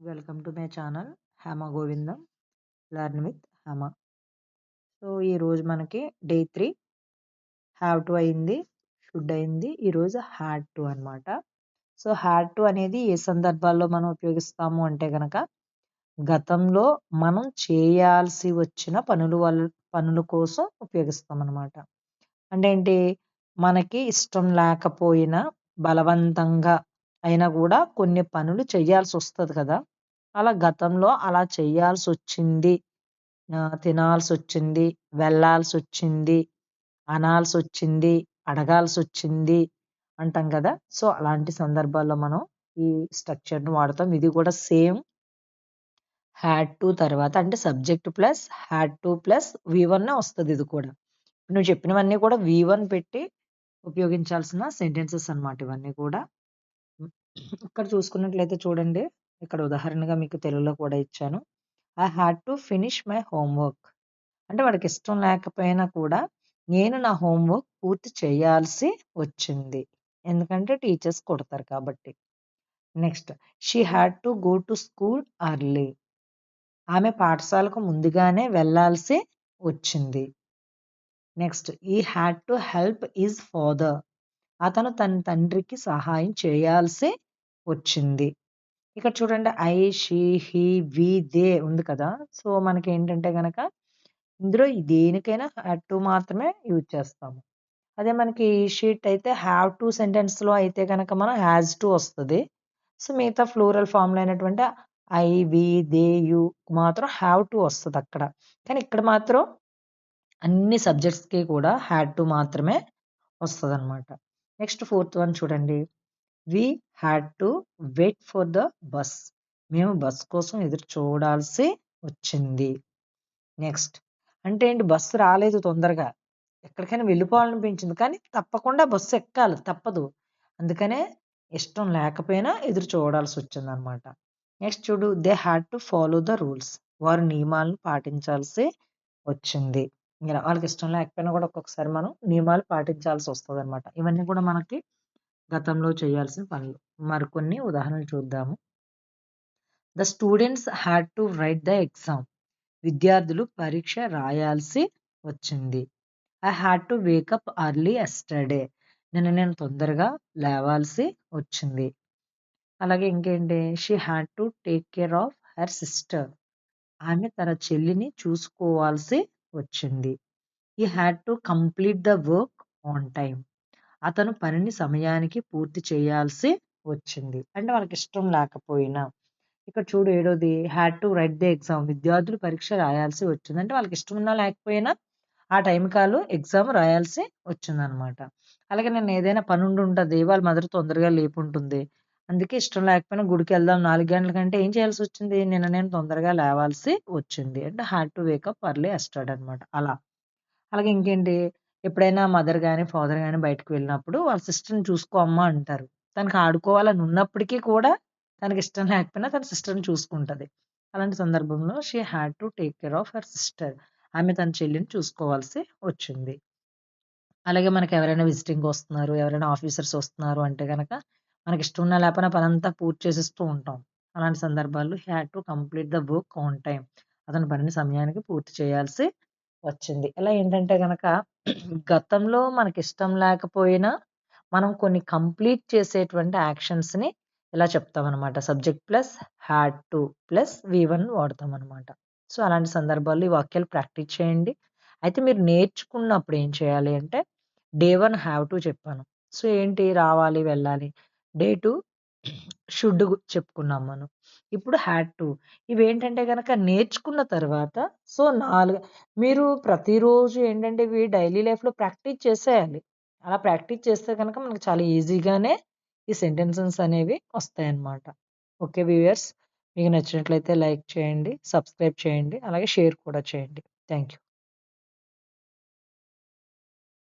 Welcome to my channel Hema Govindam learn with Hema. So ఈరోజు మనకి day 3 have to అయింది, should అయింది. ఈరోజు హ్యాడ్ టు అనమాట. సో హ్యాడ్ టు అనేది ఏ సందర్భాల్లో మనం ఉపయోగిస్తాము అంటే గనక గతంలో మనం చేయాల్సి వచ్చిన పనుల కోసం ఉపయోగిస్తాం అనమాట. అంటే ఏంటి, మనకి ఇష్టం లేకపోయినా బలవంతంగా అయినా కూడా కొన్ని పనులు చేయాల్సి వస్తుంది కదా. అలా గతంలో అలా చేయాల్సొచ్చింది, తినాల్సొచ్చింది, వెళ్ళాల్సొచ్చింది, అనాల్సొచ్చింది, అడగాల్సొచ్చింది అంటాం కదా. సో అలాంటి సందర్భాల్లో మనం ఈ స్ట్రక్చర్‌ని వాడతాం. ఇది కూడా సేమ్ హ్యాడ్ టు తర్వాత అంటే subject plus had to plus V one వస్తది ఇది కూడా. నువ్వు చెప్పినవన్నీ కూడా వి1 పెట్టి ఉపయోగించాల్సిన సెంటెన్సెస్ అన్నమాట ఇవన్నీ కూడా. ఇక్కడ చూసుకున్నట్లయితే చూడండి, ఇక్కడ ఉదాహరణగా మీకు తెలుగులో కూడా ఇచ్చాను. I had to finish my homework. అంటే వాడికి ఇష్టం లేకపోయినా కూడా నేను నా హోంవర్క్ పూర్తి చేయాల్సి వచ్చింది. ఎందుకంటే టీచర్స్ కొడతారు కాబట్టి. Next, she had to go to school early. ఆమె పాఠశాలకు ముందుగానే వెళ్ళాల్సి వచ్చింది. Next, he had to help his father. అతను తన తండ్రికి సహాయం చేయాల్సి వచ్చింది. ఇక్కడ చూడండి, I, she, he, we, they ఉంది కదా. సో మనకేంటంటే గనక ఇందులో దేనికైనా హ్యాడ్ టు మాత్రమే యూజ్ చేస్తాము. అదే మనకి ఈ షీట్ అయితే హ్యావ్ టు సెంటెన్స్‌లో అయితే గనక మనం హ్యాజ్ టు వస్తది. సో మిగతా ఫ్లూరల్ ఫామ్‌లో అయినటువంటి ఐ, వి, దే, యు మాత్రం హ్యావ్ టు వస్తదక్కడ. కానీ ఇక్కడ మాత్రం అన్ని సబ్జెక్ట్స్‌కి కూడా హ్యాడ్ టు మాత్రమే వస్తదనమాట. నెక్స్ట్ ఫోర్త్ వన్ చూడండి. We had to wait for the bus. మేము బస్ కోసం ఎదురు చూడాల్సి వచ్చింది. నెక్స్ట్, అంటే ఏంటి, బస్సు రాలేదు తొందరగా. ఎక్కడికైనా వెళ్ళిపోవాలనిపించింది. కానీ తప్పకుండా బస్సు ఎక్కాలి, తప్పదు. అందుకనే ఇష్టం లేకపోయినా ఎదురు చూడాల్సి వచ్చిందనమాట. నెక్స్ట్ చూడు, they had to follow the rules. వారు నియమాలను పాటించాల్సి వచ్చింది. ఇలా వాళ్ళకి ఇష్టం లేకపోయినా కూడా ఒక్కొక్కసారి మనం నియమాలు పాటించాల్సి వస్తదనమాట. ఇవన్నీ కూడా మనకి గతంలో చేయాల్సిన పనులు. మరికొన్ని ఉదాహరణలు చూద్దాము. The students had to right the exam. విద్యార్థులు పరీక్ష రాయాల్సి వచ్చింది. I had to wake up early yesterday. నేను తొందరగా లేవాల్సి వచ్చింది. అలాగే ఇంకేంటి, she had to take care of her sister. ఆమె తన చెల్లిని చూసుకోవాల్సి వచ్చింది. ఈ had to complete the work on time. అతను పనిని సమయానికి పూర్తి చేయాల్సి వచ్చింది. అంటే వాళ్ళకి ఇష్టం లేకపోయినా. ఇక్కడ చూడు ఏడోది, had to write the exam. విద్యార్థులు పరీక్ష రాయాల్సి వచ్చింది. అంటే వాళ్ళకి ఇష్టం ఉన్నా లేకపోయినా ఆ టైంకి ఆళ్ళు ఎగ్జామ్ రాయాల్సి వచ్చిందనమాట. అలాగే నేను ఏదైనా పని ఉంటది. వాళ్ళ మదర్ తొందరగా లేపుంటుంది. అందుకే ఇష్టం లేకపోయినా గుడికెళ్దాం 4 గంటలకంటే ఏం చేయాల్సి వచ్చింది? నేను తొందరగా లేవాల్సి వచ్చింది. అంటే had to wake up early yesterday అనమాట అలా. అలాగే ఇంకేంటి, ఎప్పుడైనా మదర్ గాని, ఫాదర్ గాని బయటకి వెళ్ళినప్పుడు వాళ్ళ సిస్టర్‌ని చూసుకో అమ్మ అంటారు. తనకి ఆడుకోవాలని ఉన్నప్పటికీ కూడా తనకిష్టం లేకపోయినా తన సిస్టర్‌ని చూసుకుంటది. అలాంటి సందర్భంలో she had to take care of her sister. ఆమె తన చెల్లిని చూసుకోవాల్సి వచ్చింది. అలాగే మనకెవరైనా విజిటింగ్‌కొస్తున్నారు, ఎవరైనా ఆఫీసర్స్ వస్తున్నారు అంటే గనక మనకిష్టం ఉన్నా లేకపోయినా పనంతా పూర్తి చేసేస్తూ ఉంటాం. అలాంటి సందర్భాల్లో he had to complete the work on time. అతని పనిని సమయానికి పూర్తి చేయాల్సి వచ్చింది. ఇలా ఏంటంటే గనక గతంలో మనకిష్టం లేకపోయినా మనం కొన్ని కంప్లీట్ చేసేటువంటి యాక్షన్స్‌ని ఇలా చెప్తామనమాట. Subject plus had to plus V one వాడతామనమాట. సో అలాంటి సందర్భాల్లో ఈ వాక్యాలు ప్రాక్టీస్ చేయండి. అయితే మీరు నేర్చుకున్నప్పుడు ఏం చేయాలి అంటే డే 1 హ్యావ్ టు చెప్పాను. సో ఏంటి, రావాలి, వెళ్ళాలి. డే 2 షుడ్ చెప్పుకున్నాం మనం. ఇప్పుడు హ్యాడ్ టు. ఇవేంటంటే గనక నేర్చుకున్న తర్వాత సో మీరు ప్రతిరోజు ఏంటంటే ఇవి డైలీ లైఫ్‌లో ప్రాక్టీస్ చేసేయాలి. అలా ప్రాక్టీస్ చేస్తే గనక మనకు చాలా ఈజీగానే ఈ సెంటెన్సెస్ అనేవి వస్తాయన్నమాట. ఓకే వ్యూయర్స్, మీకు నచ్చినట్లయితే లైక్ చేయండి, సబ్స్క్రైబ్ చేయండి, అలాగే షేర్ కూడా చేయండి. Thank you.